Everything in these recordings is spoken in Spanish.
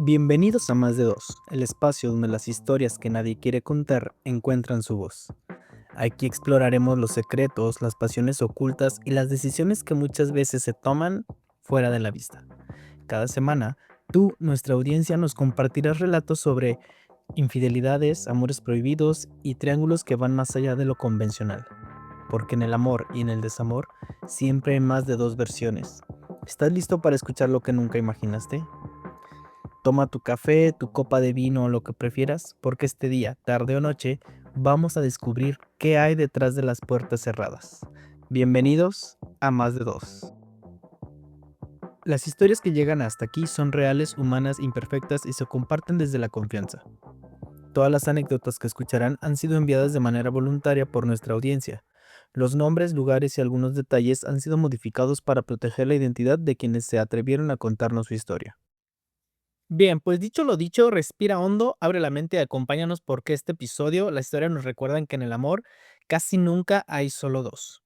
Bienvenidos a Más de Dos, el espacio donde las historias que nadie quiere contar encuentran su voz. Aquí exploraremos los secretos, las pasiones ocultas y las decisiones que muchas veces se toman fuera de la vista. Cada semana, tú, nuestra audiencia, nos compartirás relatos sobre infidelidades, amores prohibidos y triángulos que van más allá de lo convencional. Porque en el amor y en el desamor siempre hay más de dos versiones. ¿Estás listo para escuchar lo que nunca imaginaste? Toma tu café, tu copa de vino o lo que prefieras, porque este día, tarde o noche, vamos a descubrir qué hay detrás de las puertas cerradas. Bienvenidos a Más de Dos. Las historias que llegan hasta aquí son reales, humanas, imperfectas y se comparten desde la confianza. Todas las anécdotas que escucharán han sido enviadas de manera voluntaria por nuestra audiencia. Los nombres, lugares y algunos detalles han sido modificados para proteger la identidad de quienes se atrevieron a contarnos su historia. Bien, pues dicho lo dicho, respira hondo, abre la mente y acompáñanos porque este episodio, la historia nos recuerdan que en el amor casi nunca hay solo dos.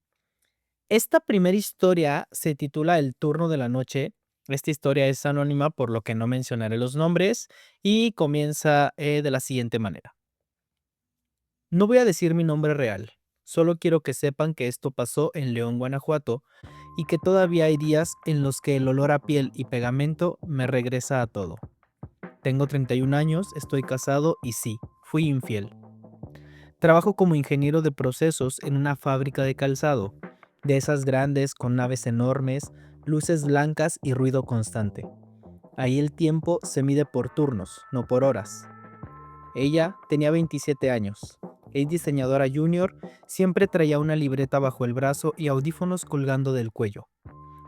Esta primera historia se titula El turno de la noche. Esta historia es anónima por lo que no mencionaré los nombres y comienza de la siguiente manera. No voy a decir mi nombre real, solo quiero que sepan que esto pasó en León, Guanajuato y que todavía hay días en los que el olor a piel y pegamento me regresa a todo. Tengo 31 años, estoy casado y sí, fui infiel. Trabajo como ingeniero de procesos en una fábrica de calzado, de esas grandes con naves enormes, luces blancas y ruido constante. Ahí el tiempo se mide por turnos, no por horas. Ella tenía 27 años. Es diseñadora junior, siempre traía una libreta bajo el brazo y audífonos colgando del cuello.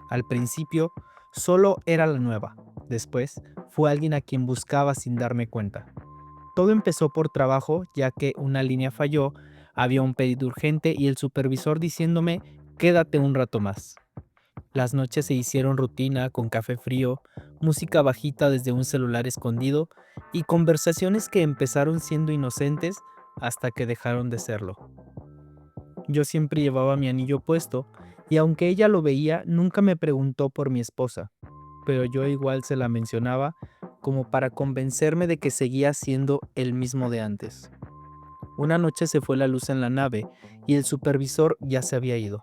Al principio, solo era la nueva. Después, fue alguien a quien buscaba sin darme cuenta. Todo empezó por trabajo, ya que una línea falló, había un pedido urgente y el supervisor diciéndome, quédate un rato más. Las noches se hicieron rutina con café frío, música bajita desde un celular escondido y conversaciones que empezaron siendo inocentes hasta que dejaron de serlo. Yo siempre llevaba mi anillo puesto y aunque ella lo veía, nunca me preguntó por mi esposa, pero yo igual se la mencionaba como para convencerme de que seguía siendo el mismo de antes. Una noche se fue la luz en la nave y el supervisor ya se había ido.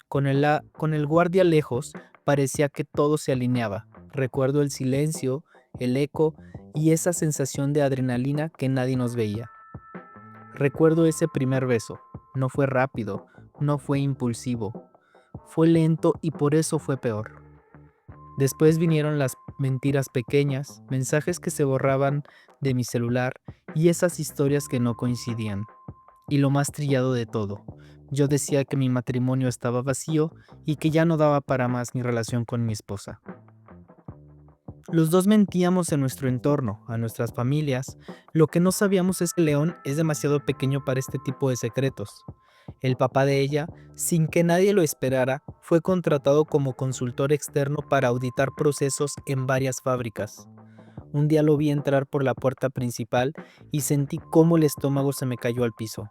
Con el guardia lejos, parecía que todo se alineaba. Recuerdo el silencio, el eco y esa sensación de adrenalina que nadie nos veía. Recuerdo ese primer beso. No fue rápido, no fue impulsivo. Fue lento y por eso fue peor. Después vinieron las mentiras pequeñas, mensajes que se borraban de mi celular y esas historias que no coincidían. Y lo más trillado de todo, yo decía que mi matrimonio estaba vacío y que ya no daba para más mi relación con mi esposa. Los dos mentíamos en nuestro entorno, a nuestras familias. Lo que no sabíamos es que León es demasiado pequeño para este tipo de secretos. El papá de ella, sin que nadie lo esperara, fue contratado como consultor externo para auditar procesos en varias fábricas. Un día lo vi entrar por la puerta principal y sentí cómo el estómago se me cayó al piso.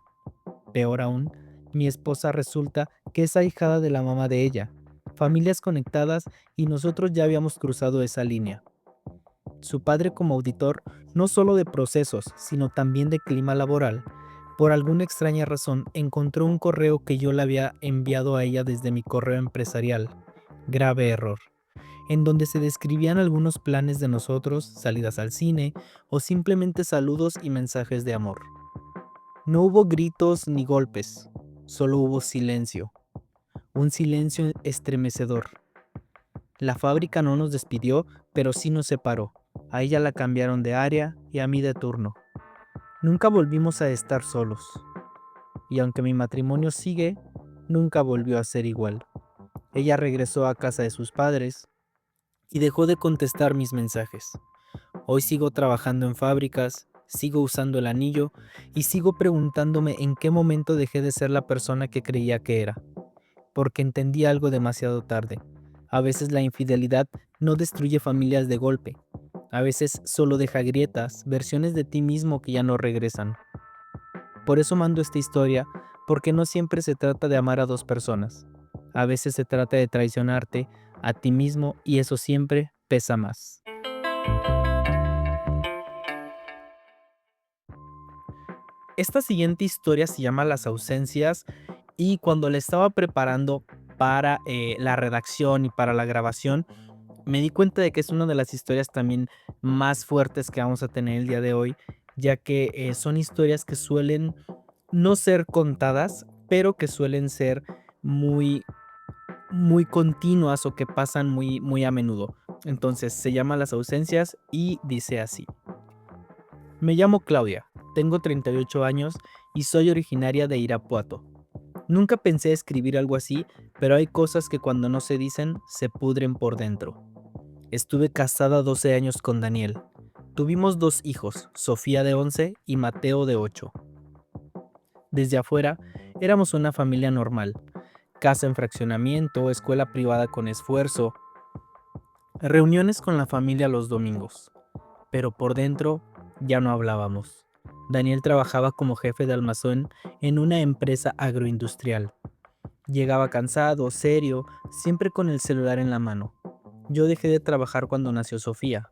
Peor aún, mi esposa resulta que es ahijada de la mamá de ella. Familias conectadas y nosotros ya habíamos cruzado esa línea. Su padre como auditor, no solo de procesos, sino también de clima laboral, por alguna extraña razón encontró un correo que yo le había enviado a ella desde mi correo empresarial. Grave error. En donde se describían algunos planes de nosotros, salidas al cine o simplemente saludos y mensajes de amor. No hubo gritos ni golpes, solo hubo silencio, un silencio estremecedor. La fábrica no nos despidió, pero sí nos separó. A ella la cambiaron de área y a mí de turno. Nunca volvimos a estar solos. Y aunque mi matrimonio sigue, nunca volvió a ser igual. Ella regresó a casa de sus padres y dejó de contestar mis mensajes. Hoy sigo trabajando en fábricas, sigo usando el anillo y sigo preguntándome en qué momento dejé de ser la persona que creía que era. Porque entendí algo demasiado tarde. A veces la infidelidad no destruye familias de golpe. A veces solo deja grietas, versiones de ti mismo que ya no regresan. Por eso mando esta historia, porque no siempre se trata de amar a dos personas. A veces se trata de traicionarte a ti mismo y eso siempre pesa más. Esta siguiente historia se llama Las ausencias y cuando la estaba preparando para la redacción y para la grabación, me di cuenta de que es una de las historias también más fuertes que vamos a tener el día de hoy, ya que son historias que suelen no ser contadas, pero que suelen ser muy, muy continuas o que pasan muy, muy a menudo. Entonces se llama Las ausencias y dice así. Me llamo Claudia, tengo 38 años y soy originaria de Irapuato. Nunca pensé escribir algo así, pero hay cosas que cuando no se dicen se pudren por dentro. Estuve casada 12 años con Daniel. Tuvimos 2 hijos, Sofía de 11 y Mateo de 8. Desde afuera, éramos una familia normal. Casa en fraccionamiento, escuela privada con esfuerzo, reuniones con la familia los domingos. Pero por dentro ya no hablábamos. Daniel trabajaba como jefe de almacén en una empresa agroindustrial. Llegaba cansado, serio, siempre con el celular en la mano. Yo dejé de trabajar cuando nació Sofía.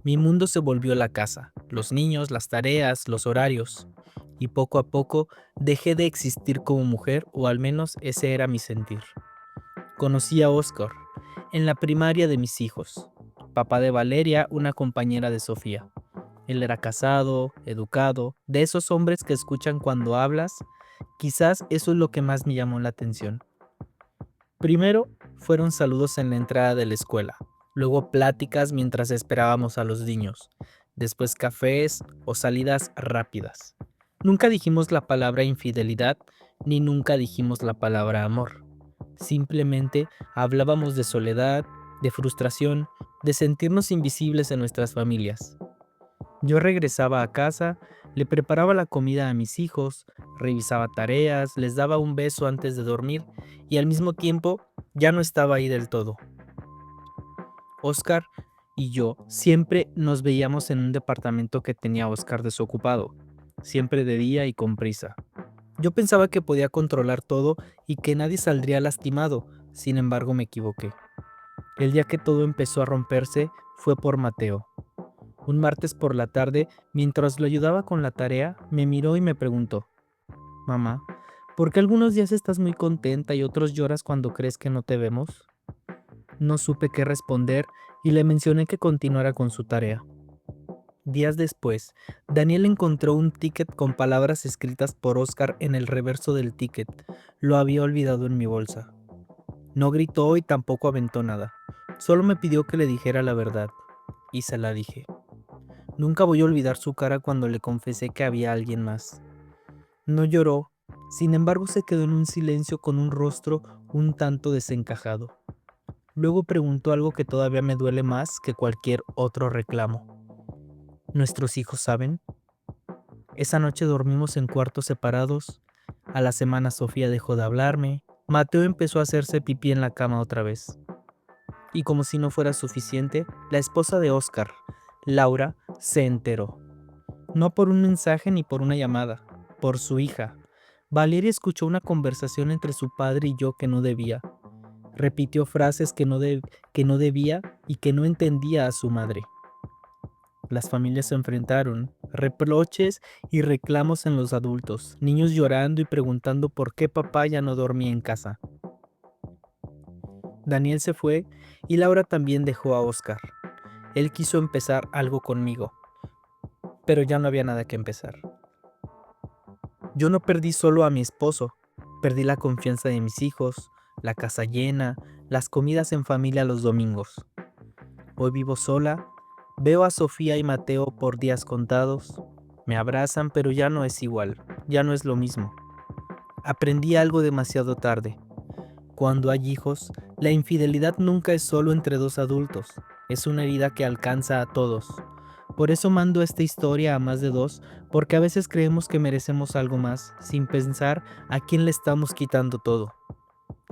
Mi mundo se volvió la casa, los niños, las tareas, los horarios. Y poco a poco dejé de existir como mujer, o al menos ese era mi sentir. Conocí a Oscar en la primaria de mis hijos, papá de Valeria, una compañera de Sofía. Él era casado, educado, de esos hombres que escuchan cuando hablas. Quizás eso es lo que más me llamó la atención. Primero fueron saludos en la entrada de la escuela, luego pláticas mientras esperábamos a los niños, después cafés o salidas rápidas. Nunca dijimos la palabra infidelidad ni nunca dijimos la palabra amor. Simplemente hablábamos de soledad, de frustración, de sentirnos invisibles en nuestras familias. Yo regresaba a casa, le preparaba la comida a mis hijos, revisaba tareas, les daba un beso antes de dormir y al mismo tiempo ya no estaba ahí del todo. Oscar y yo siempre nos veíamos en un departamento que tenía Oscar desocupado, siempre de día y con prisa. Yo pensaba que podía controlar todo y que nadie saldría lastimado, sin embargo me equivoqué. El día que todo empezó a romperse fue por Mateo. Un martes por la tarde, mientras lo ayudaba con la tarea, me miró y me preguntó, mamá, ¿por qué algunos días estás muy contenta y otros lloras cuando crees que no te vemos? No supe qué responder y le mencioné que continuara con su tarea. Días después, Daniel encontró un ticket con palabras escritas por Oscar en el reverso del ticket. Lo había olvidado en mi bolsa. No gritó y tampoco aventó nada. Solo me pidió que le dijera la verdad. Y se la dije. Nunca voy a olvidar su cara cuando le confesé que había alguien más. No lloró, sin embargo se quedó en un silencio con un rostro un tanto desencajado. Luego preguntó algo que todavía me duele más que cualquier otro reclamo. ¿Nuestros hijos saben? Esa noche dormimos en cuartos separados. A la semana Sofía dejó de hablarme. Mateo empezó a hacerse pipí en la cama otra vez. Y como si no fuera suficiente, la esposa de Oscar, Laura, se enteró. No por un mensaje ni por una llamada, por su hija. Valeria escuchó una conversación entre su padre y yo que no debía. Repitió frases que no debía y que no entendía a su madre. Las familias se enfrentaron, reproches y reclamos en los adultos, niños llorando y preguntando por qué papá ya no dormía en casa. Daniel se fue y Laura también dejó a Oscar. Él quiso empezar algo conmigo, pero ya no había nada que empezar. Yo no perdí solo a mi esposo, perdí la confianza de mis hijos, la casa llena, las comidas en familia los domingos. Hoy vivo sola, veo a Sofía y Mateo por días contados, me abrazan pero ya no es igual, ya no es lo mismo. Aprendí algo demasiado tarde. Cuando hay hijos, la infidelidad nunca es solo entre dos adultos, es una herida que alcanza a todos. Por eso mando esta historia a más de dos, porque a veces creemos que merecemos algo más, sin pensar a quién le estamos quitando todo.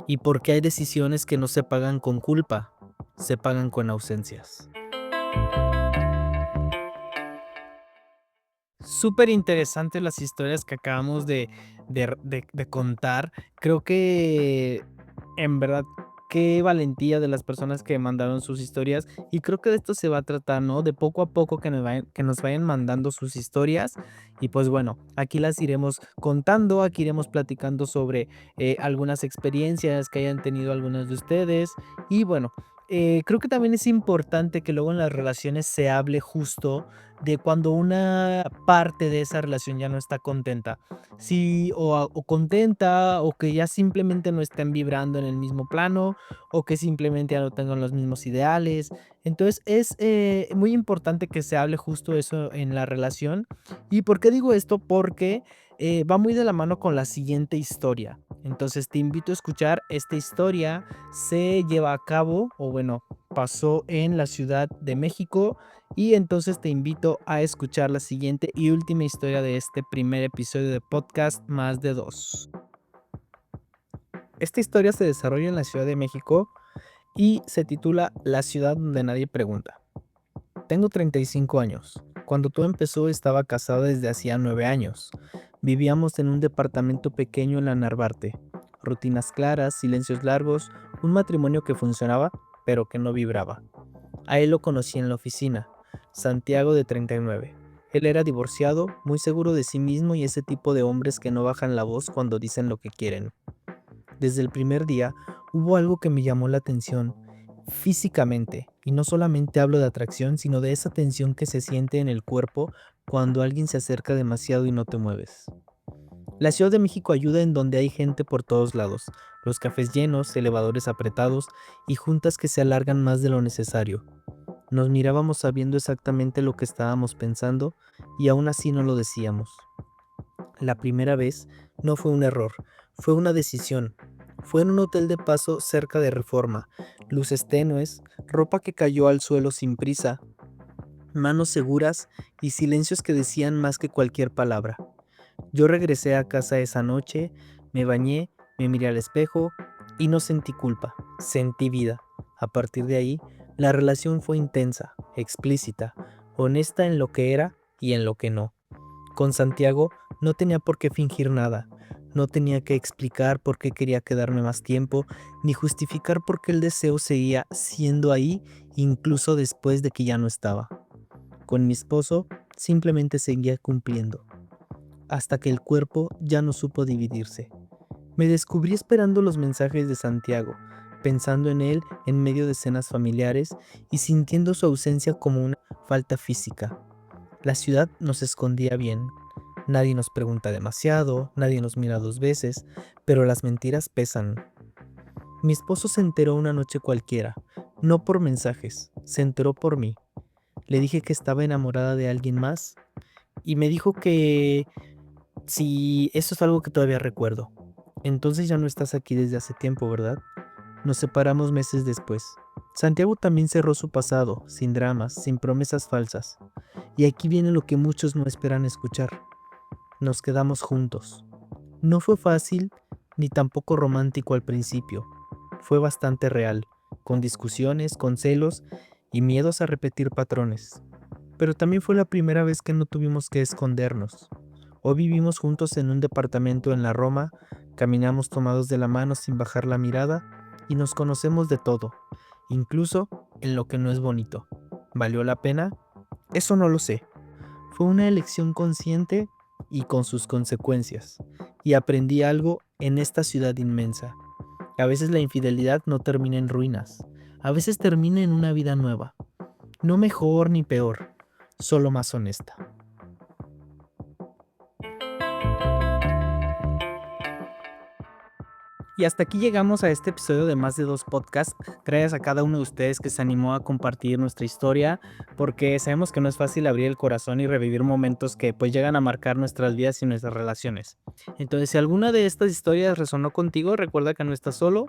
Y porque hay decisiones que no se pagan con culpa, se pagan con ausencias. Súper interesantes las historias que acabamos de contar. Creo que en verdad qué valentía de las personas que mandaron sus historias. Y creo que de esto se va a tratar, ¿no? De poco a poco que nos vayan mandando sus historias. Y pues bueno, aquí las iremos contando, aquí iremos platicando sobre algunas experiencias que hayan tenido algunas de ustedes. Y bueno, creo que también es importante que luego en las relaciones se hable justo de cuando una parte de esa relación ya no está contenta. Sí, o contenta, o que ya simplemente no estén vibrando en el mismo plano, o que simplemente ya no tengan los mismos ideales. Entonces es muy importante que se hable justo eso en la relación. ¿Y por qué digo esto? Porque va muy de la mano con la siguiente historia. Entonces te invito a escuchar esta historia. Se lleva a cabo, o bueno, pasó en la Ciudad de México. Y entonces te invito a escuchar la siguiente y última historia de este primer episodio de podcast Más de Dos. Esta historia se desarrolla en la Ciudad de México y se titula La ciudad donde nadie pregunta. Tengo 35 años. Cuando todo empezó estaba casado desde hacía 9 años. Vivíamos en un departamento pequeño en la Narvarte. Rutinas claras, silencios largos, un matrimonio que funcionaba, pero que no vibraba. A él lo conocí en la oficina, Santiago de 39. Él era divorciado, muy seguro de sí mismo y ese tipo de hombres que no bajan la voz cuando dicen lo que quieren. Desde el primer día hubo algo que me llamó la atención, físicamente, y no solamente hablo de atracción, sino de esa tensión que se siente en el cuerpo cuando alguien se acerca demasiado y no te mueves. La Ciudad de México ayuda en donde hay gente por todos lados, los cafés llenos, elevadores apretados y juntas que se alargan más de lo necesario. Nos mirábamos sabiendo exactamente lo que estábamos pensando y aún así no lo decíamos. La primera vez no fue un error, fue una decisión. Fue en un hotel de paso cerca de Reforma, luces tenues, ropa que cayó al suelo sin prisa, manos seguras y silencios que decían más que cualquier palabra. Yo regresé a casa esa noche, me bañé, me miré al espejo y no sentí culpa, sentí vida. A partir de ahí, la relación fue intensa, explícita, honesta en lo que era y en lo que no. Con Santiago no tenía por qué fingir nada, no tenía que explicar por qué quería quedarme más tiempo, ni justificar por qué el deseo seguía siendo ahí incluso después de que ya no estaba. Con mi esposo simplemente seguía cumpliendo hasta que el cuerpo ya no supo dividirse. Me descubrí esperando los mensajes de Santiago, pensando en él en medio de cenas familiares y sintiendo su ausencia como una falta física. La ciudad nos escondía bien. Nadie nos pregunta demasiado, nadie nos mira 2 veces, pero las mentiras pesan. Mi esposo se enteró una noche cualquiera, no por mensajes, se enteró por mí. Le dije que estaba enamorada de alguien más y me dijo que sí, eso es algo que todavía recuerdo. Entonces ya no estás aquí desde hace tiempo, ¿verdad? Nos separamos meses después. Santiago también cerró su pasado, sin dramas, sin promesas falsas. Y aquí viene lo que muchos no esperan escuchar. Nos quedamos juntos. No fue fácil ni tampoco romántico al principio. Fue bastante real, con discusiones, con celos y miedos a repetir patrones. Pero también fue la primera vez que no tuvimos que escondernos. Hoy vivimos juntos en un departamento en la Roma, caminamos tomados de la mano sin bajar la mirada y nos conocemos de todo, incluso en lo que no es bonito. ¿Valió la pena? Eso no lo sé. Fue una elección consciente y con sus consecuencias. Y aprendí algo en esta ciudad inmensa. A veces la infidelidad no termina en ruinas. A veces termina en una vida nueva. No mejor ni peor, solo más honesta. Y hasta aquí llegamos a este episodio de Más de Dos Podcast. Gracias a cada uno de ustedes que se animó a compartir nuestra historia, porque sabemos que no es fácil abrir el corazón y revivir momentos que pues llegan a marcar nuestras vidas y nuestras relaciones. Entonces, si alguna de estas historias resonó contigo, recuerda que no estás solo.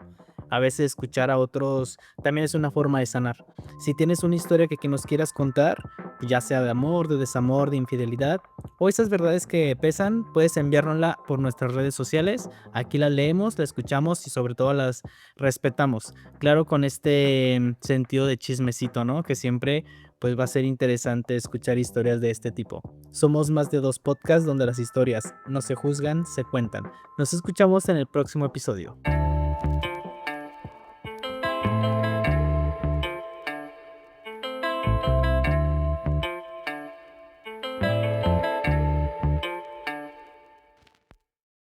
A veces escuchar a otros también es una forma de sanar. Si tienes una historia que nos quieras contar, ya sea de amor, de desamor, de infidelidad, o esas verdades que pesan, puedes enviárnosla por nuestras redes sociales. Aquí las leemos, las escuchamos y sobre todo las respetamos. Claro, con este sentido de chismecito, ¿no? Que siempre pues va a ser interesante escuchar historias de este tipo. Somos Más de Dos Podcasts donde las historias no se juzgan, se cuentan. Nos escuchamos en el próximo episodio.